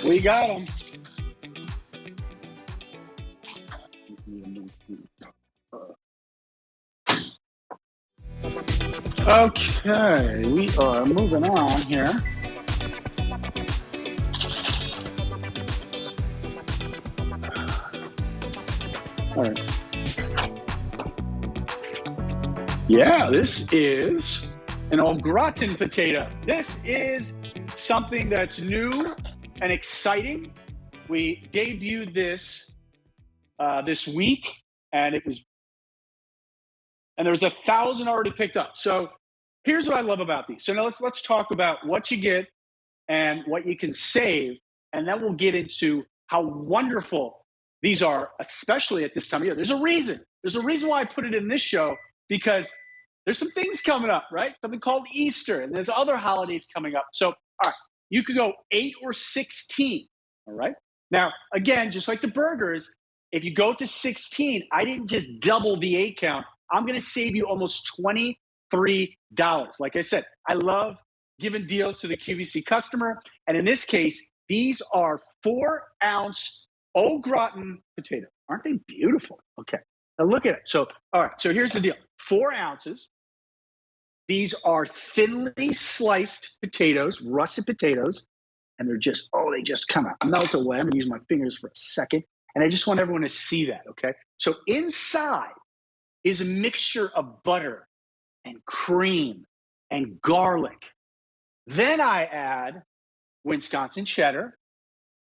We got them. Okay, we are moving on here. All right. Yeah, this is an old gratin potato. This is something that's new and exciting. We debuted this this week, and there was 1,000 already picked up. So here's what I love about these. So now let's talk about what you get and what you can save, and then we'll get into how wonderful these are, especially at this time of year. There's a reason. There's a reason why I put it in this show, because there's some things coming up, right? Something called Easter, and there's other holidays coming up. So, all right, you could go 8 or 16, all right? Now, again, just like the burgers, if you go to 16, I didn't just double the 8 count. I'm going to save you almost $23. Like I said, I love giving deals to the QVC customer. And in this case, these are 4-ounce au gratin potatoes. Aren't they beautiful? Okay, now look at it. So, all right, so here's the deal. 4 ounces. These are thinly sliced potatoes, russet potatoes, and they're just, they just kind of melt away. I'm gonna use my fingers for a second, and I just want everyone to see that, okay? So inside is a mixture of butter and cream and garlic. Then I add Wisconsin cheddar,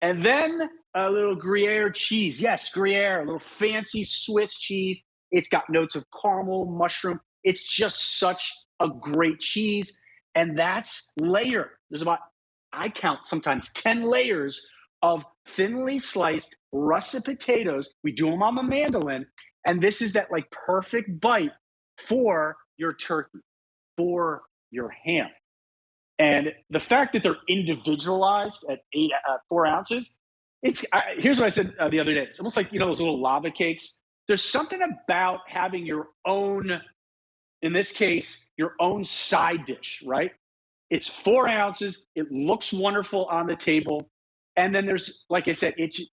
and then a little Gruyere cheese. Yes, Gruyere, a little fancy Swiss cheese. It's got notes of caramel, mushroom. It's just such a great cheese. And that's layered. There's about, I count sometimes 10 layers of thinly sliced russet potatoes. We do them on the mandolin. And this is that like perfect bite for your turkey, for your ham. And the fact that they're individualized at 4 ounces, here's what I said the other day. It's almost like, those little lava cakes. There's something about having your own, in this case, your own side dish, right? It's 4 ounces. It looks wonderful on the table. And then there's, like I said, these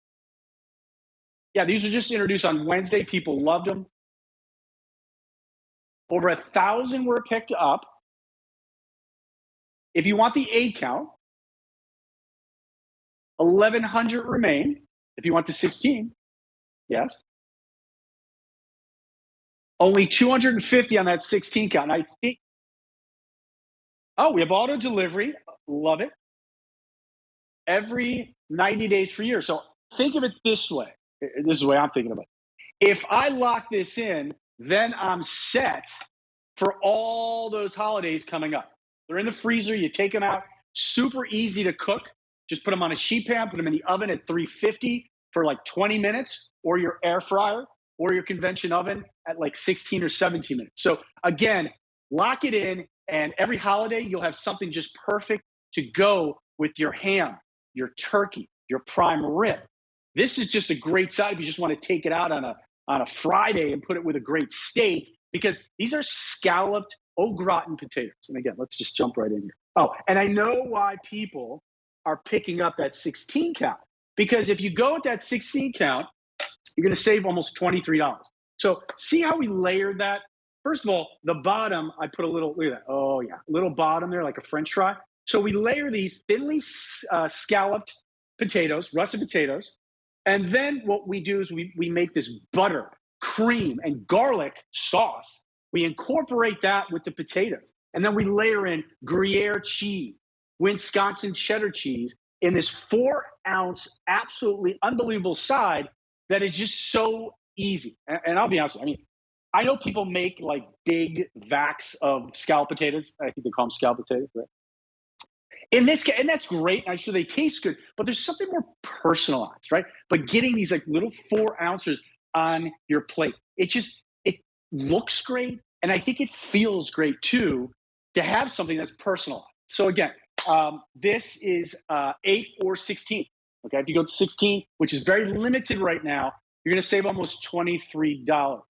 were just introduced on Wednesday. People loved them. Over 1,000 were picked up. If you want the 8 count, 1,100 remain. If you want the 16, yes. Only 250 on that 16 count. And I think, we have auto delivery. Love it. Every 90 days for a year. So think of it this way. This is the way I'm thinking about it. If I lock this in, then I'm set for all those holidays coming up. They're in the freezer. You take them out. Super easy to cook. Just put them on a sheet pan, put them in the oven at 350 for like 20 minutes, or your air fryer, or your convention oven at like 16 or 17 minutes. So again, lock it in, and every holiday you'll have something just perfect to go with your ham, your turkey, your prime rib. This is just a great side if you just want to take it out on a Friday and put it with a great steak, because these are scalloped au gratin potatoes. And again, let's just jump right in here. Oh, and I know why people are picking up that 16 count, because if you go with that 16 count, you're going to save almost $23. So see how we layered that? First of all, the bottom, I put a little, look at that. Oh yeah, a little bottom there, like a French fry. So we layer these thinly scalloped potatoes, russet potatoes. And then what we do is we make this butter, cream, and garlic sauce. We incorporate that with the potatoes. And then we layer in Gruyere cheese, Wisconsin cheddar cheese in this 4-ounce, absolutely unbelievable side that is just so easy. And I'll be honest with you, I know people make like big vats of scalloped potatoes. I think they call them scalloped potatoes, right? In this case, and that's great. I'm sure they taste good, but there's something more personalized, right? But getting these like little 4 ounces on your plate, it looks great. And I think it feels great too, to have something that's personalized. So again, this is 8 or 16. Okay, if you go to 16, which is very limited right now, you're going to save almost $23.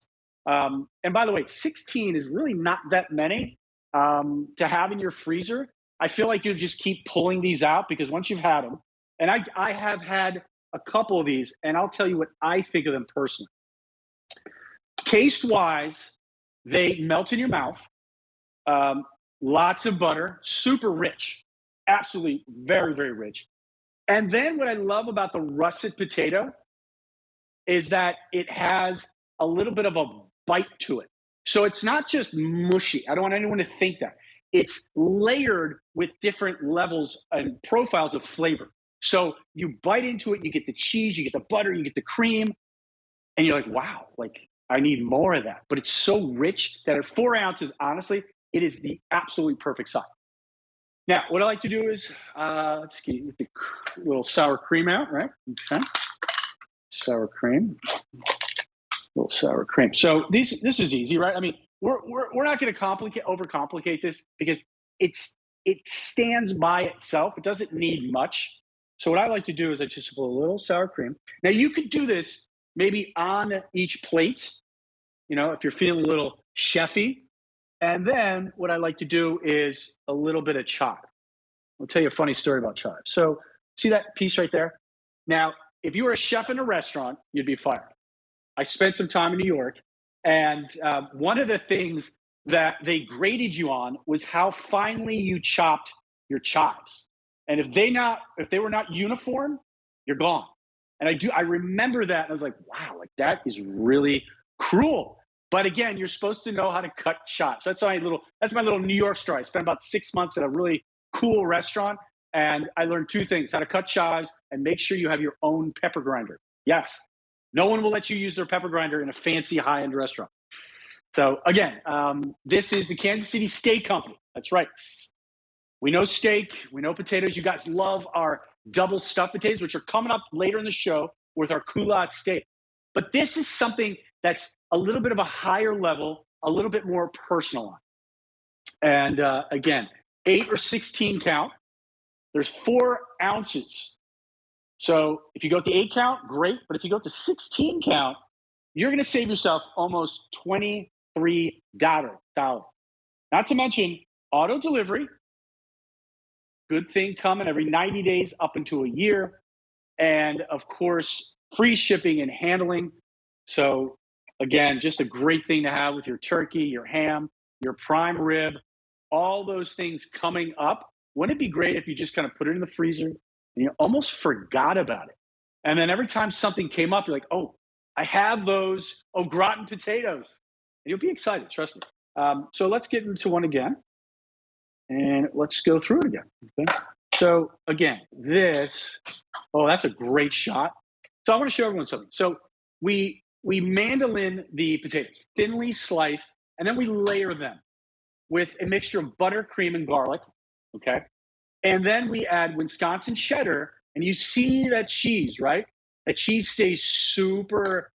And by the way, 16 is really not that many to have in your freezer. I feel like you just keep pulling these out because once you've had them, and I have had a couple of these, and I'll tell you what I think of them personally. Taste wise, they melt in your mouth. Um, Lots of butter, super rich, absolutely very, very rich. And then what I love about the russet potato is that it has a little bit of a bite to it. So it's not just mushy. I don't want anyone to think that. It's layered with different levels and profiles of flavor. So you bite into it, you get the cheese, you get the butter, you get the cream, and you're like, wow, like I need more of that. But it's so rich that at 4 ounces, honestly, it is the absolutely perfect size. Now, what I like to do is, let's get the little sour cream out, right? Okay. Sour cream, little sour cream. So this is easy, right? I mean, we're not going to overcomplicate this because it stands by itself. It doesn't need much. So what I like to do is I just put a little sour cream. Now you could do this maybe on each plate, if you're feeling a little chefy. And then what I like to do is a little bit of chive. I'll tell you a funny story about chive. So see that piece right there? Now, if you were a chef in a restaurant, you'd be fired. I spent some time in New York, and one of the things that they graded you on was how finely you chopped your chives. And if they were not uniform, you're gone. And I remember that, and I was like, wow, like that is really cruel. But again, you're supposed to know how to cut chives. That's my little New York story. I spent about 6 months at a really cool restaurant, and I learned two things: how to cut chives and make sure you have your own pepper grinder. Yes, no one will let you use their pepper grinder in a fancy high-end restaurant. So again, this is the Kansas City Steak Company. That's right. We know steak, we know potatoes. You guys love our double stuffed potatoes, which are coming up later in the show with our culotte steak. But this is something that's a little bit of a higher level, a little bit more personalized. And again, 8 or 16 count. There's 4 ounces. So if you go to 8 count, great. But if you go to 16 count, you're going to save yourself almost $23. Not to mention auto delivery. Good thing coming every 90 days up into a year. And of course, free shipping and handling. So again, just a great thing to have with your turkey, your ham, your prime rib, all those things coming up. Wouldn't it be great if you just kind of put it in the freezer and you almost forgot about it? And then every time something came up, you're like, oh, I have those gratin potatoes. And you'll be excited, trust me. So let's get into one again. And let's go through it again. Okay? So again, that's a great shot. So I want to show everyone something. So we mandolin the potatoes, thinly sliced, and then we layer them with a mixture of butter, cream, and garlic. Okay. And then we add Wisconsin cheddar, and you see that cheese, right? That cheese stays super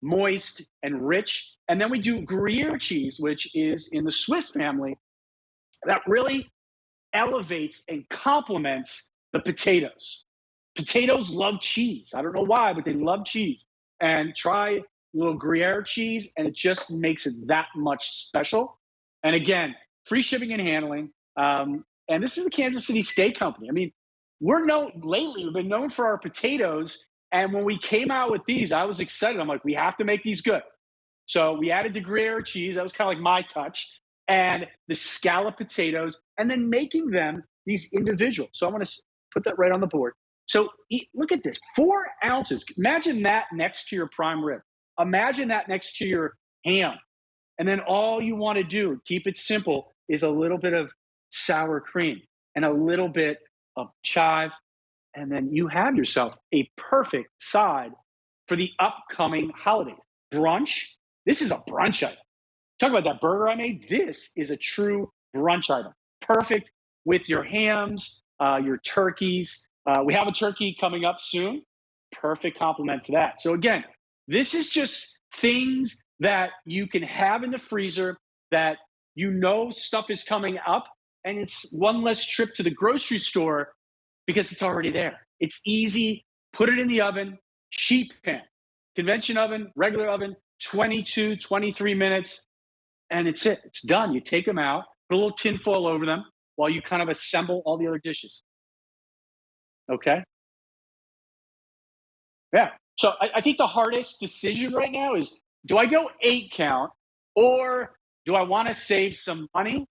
moist and rich. And then we do Gruyere cheese, which is in the Swiss family, that really elevates and complements the potatoes. Potatoes love cheese. I don't know why, but they love cheese. And try a little Gruyere cheese, and it just makes it that much special. And again, free shipping and handling. And this is the Kansas City Steak Company. I mean, we've been known for our potatoes. And when we came out with these, I was excited. I'm like, we have to make these good. So we added the Gruyere cheese. That was kind of like my touch. And the scallop potatoes, and then making them these individual. So I want to put that right on the board. So look at this, 4 ounces. Imagine that next to your prime rib. Imagine that next to your ham. And then all you want to do, keep it simple, is a little bit of sour cream and a little bit of chive. And then you have yourself a perfect side for the upcoming holidays. Brunch, this is a brunch item. Talk about that burger I made. This is a true brunch item. Perfect with your hams, your turkeys. We have a turkey coming up soon. Perfect complement to that. So again, this is just things that you can have in the freezer that stuff is coming up, and it's one less trip to the grocery store because it's already there. It's easy. Put it in the oven, sheet pan, convention oven, regular oven, 22, 23 minutes. And it's it. It's done. You take them out, put a little tin foil over them, while you kind of assemble all the other dishes. Okay. Yeah. So I think the hardest decision right now is, do I go 8 count, or do I want to save some money?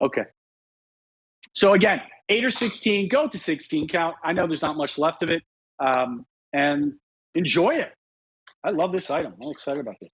Okay. So again, 8 or 16, go to 16 count. I know there's not much left of it. And enjoy it. I love this item. I'm excited about this.